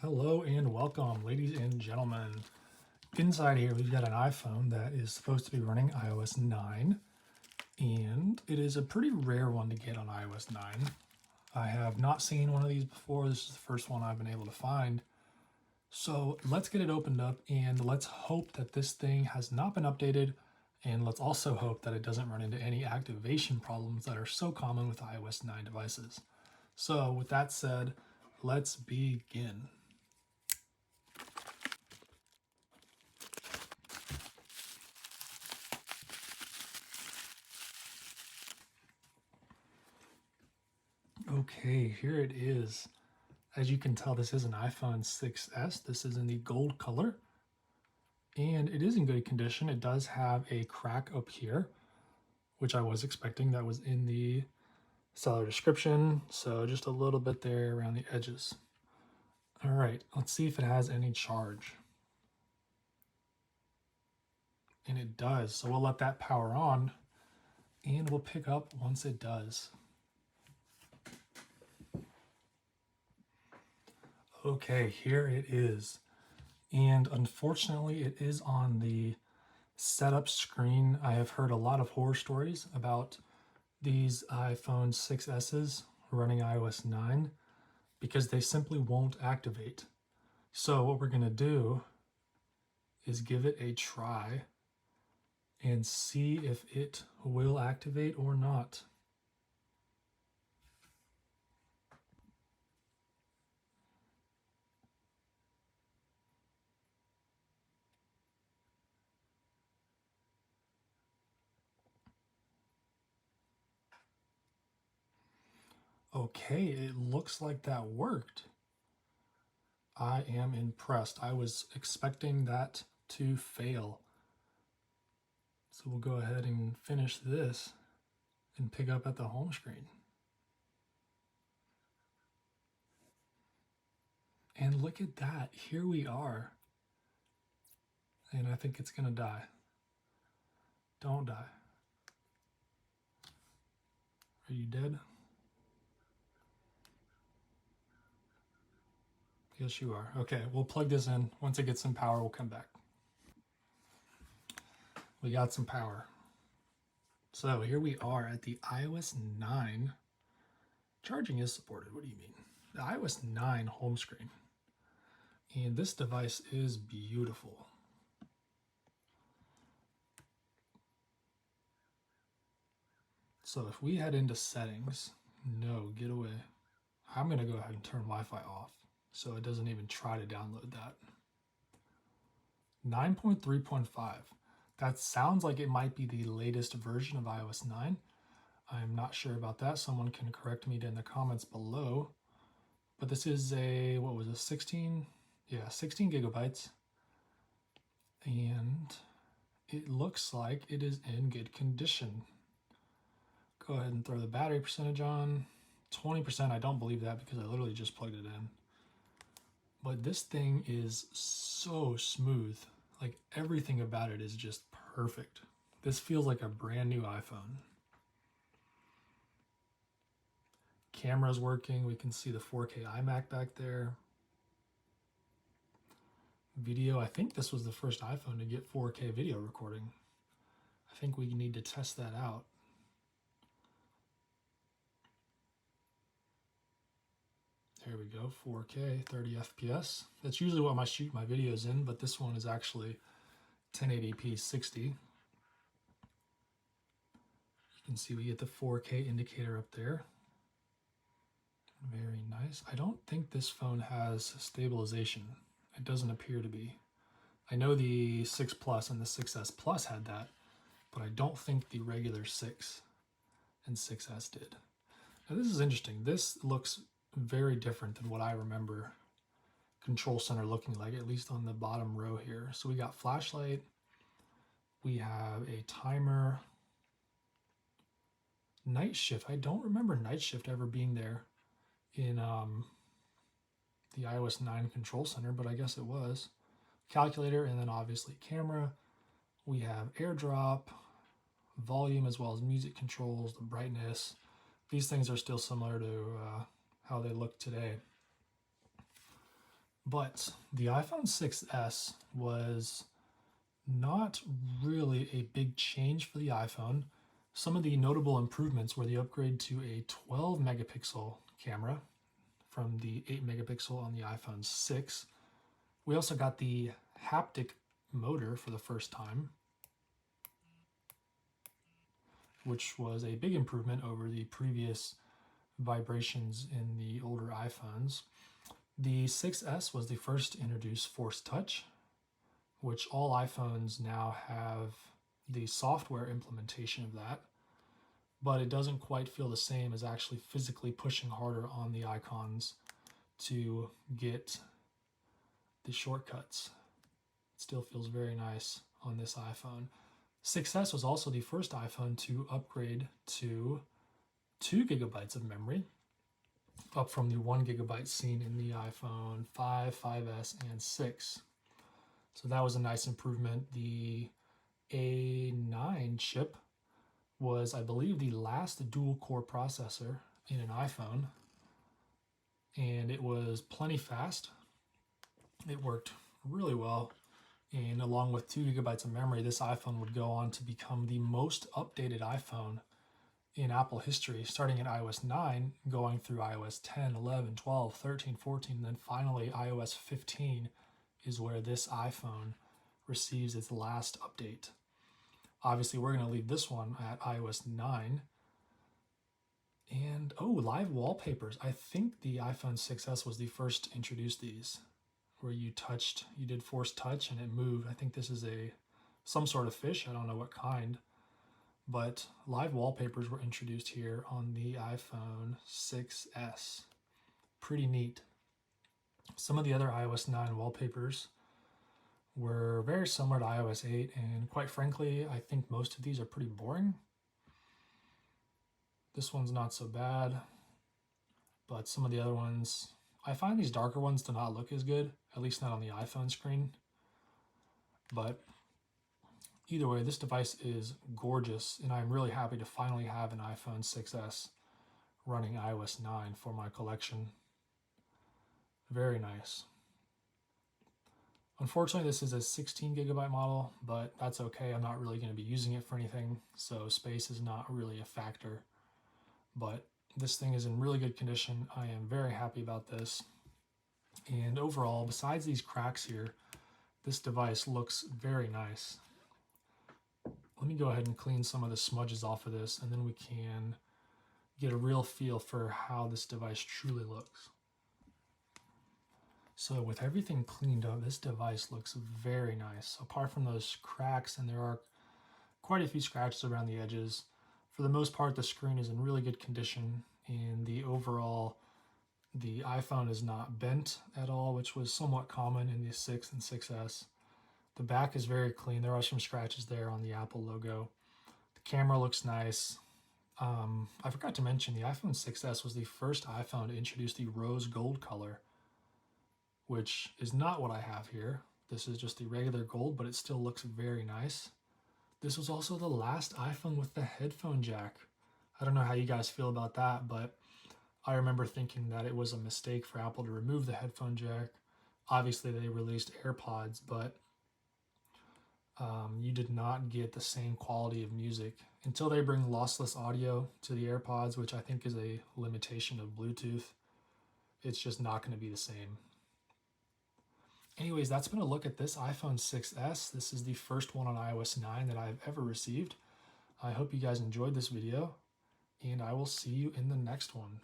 Hello and welcome, ladies and gentlemen. Inside here, we've got an iPhone that is supposed to be running iOS 9, and it is a pretty rare one to get on iOS 9. I have not seen one of these before. This is the first one I've been able to find. So let's get it opened up and let's hope that this thing has not been updated, and let's also hope that it doesn't run into any activation problems that are so common with iOS 9 devices. So with that said, let's begin. Okay, here it is. As you can tell, this is an iPhone 6S. This is in the gold color, and it is in good condition. It does have a crack up here, which I was expecting. That was in the seller description, so just a little bit there around the edges. All right, let's see if it has any charge. And it does, so we'll let that power on, and we'll pick up once it does. Okay, here it is. And unfortunately, it is on the setup screen. I have heard a lot of horror stories about these iPhone 6Ss running iOS 9 because they simply won't activate. So what we're going to do is give it a try and see if it will activate or not. Okay, it looks like that worked. I am impressed. I was expecting that to fail. So we'll go ahead and finish this and pick up at the home screen. And look at that, here we are. And I think it's gonna die. Don't die. Are you dead? Yes, you are. Okay, we'll plug this in. Once it gets some power, we'll come back. We got some power. So here we are at the iOS 9. Charging is supported. What do you mean? The iOS 9 home screen. And this device is beautiful. So if we head into settings, no, get away. I'm going to go ahead and turn Wi-Fi off so it doesn't even try to download that. 9.3.5. That sounds like it might be the latest version of iOS 9. I'm not sure about that. Someone can correct me in the comments below. But this is a, what was it, 16? Yeah, 16 gigabytes. And it looks like it is in good condition. Go ahead and throw the battery percentage on. 20%, I don't believe that because I literally just plugged it in. But this thing is so smooth. Like everything about it is just perfect. This feels like a brand new iPhone. Camera's working. We can see the 4K iMac back there. Video, I think this was the first iPhone to get 4K video recording. I think we need to test that out. There we go, 4K, 30 FPS. That's usually what I shoot my videos in, but this one is actually 1080p 60. You can see we get the 4K indicator up there. Very nice. I don't think this phone has stabilization. It doesn't appear to be. I know the 6 Plus and the 6S Plus had that, but I don't think the regular 6 and 6S did. Now this is interesting. This looks very different than what I remember Control Center looking like, at least on the bottom row here. So we got flashlight, we have a timer, night shift. I don't remember night shift ever being there in the iOS 9 Control Center, but I guess it was. Calculator, and then obviously camera. We have airdrop, volume, as well as music controls, the brightness. These things are still similar to how they look today. But the iPhone 6S was not really a big change for the iPhone. Some of the notable improvements were the upgrade to a 12 megapixel camera from the 8 megapixel on the iPhone 6. We also got the haptic motor for the first time, which was a big improvement over the previous vibrations in the older iPhones. The 6S was the first to introduce Force Touch, which all iPhones now have the software implementation of that, but it doesn't quite feel the same as actually physically pushing harder on the icons to get the shortcuts. It still feels very nice on this iPhone. 6S was also the first iPhone to upgrade to 2 gigabytes of memory, up from the 1 gigabyte seen in the iPhone 5, 5S, and 6. So that was a nice improvement. The A9 chip was, I believe, the last dual-core processor in an iPhone, and it was plenty fast. It worked really well, and along with 2 gigabytes of memory, this iPhone would go on to become the most updated iPhone in Apple history, starting in iOS 9, going through iOS 10, 11, 12, 13, 14, and then finally iOS 15 is where this iPhone receives its last update. Obviously, we're going to leave this one at iOS 9. And, live wallpapers. I think the iPhone 6S was the first to introduce these, where you did Force Touch and it moved. I think this is some sort of fish. I don't know what kind. But live wallpapers were introduced here on the iPhone 6S. Pretty neat. Some of the other iOS 9 wallpapers were very similar to iOS 8, and quite frankly, I think most of these are pretty boring. This one's not so bad, but some of the other ones, I find these darker ones do not look as good, at least not on the iPhone screen. But either way, this device is gorgeous, and I'm really happy to finally have an iPhone 6S running iOS 9 for my collection. Very nice. Unfortunately, this is a 16 gigabyte model, but that's okay. I'm not really going to be using it for anything, so space is not really a factor. But this thing is in really good condition. I am very happy about this. And overall, besides these cracks here, this device looks very nice. Let me go ahead and clean some of the smudges off of this, and then we can get a real feel for how this device truly looks. So with everything cleaned up, this device looks very nice. Apart from those cracks, and there are quite a few scratches around the edges, for the most part, the screen is in really good condition, and the iPhone is not bent at all, which was somewhat common in the 6 and 6S. The back is very clean. There are some scratches there on the Apple logo. The camera looks nice. I forgot to mention the iPhone 6S was the first iPhone to introduce the rose gold color, which is not what I have here. This is just the regular gold, but it still looks very nice. This was also the last iPhone with the headphone jack. I don't know how you guys feel about that, but I remember thinking that it was a mistake for Apple to remove the headphone jack. Obviously, they released AirPods, but you did not get the same quality of music until they bring lossless audio to the AirPods, which I think is a limitation of Bluetooth. It's just not going to be the same. Anyways, that's been a look at this iPhone 6S. This is the first one on iOS 9 that I've ever received. I hope you guys enjoyed this video, and I will see you in the next one.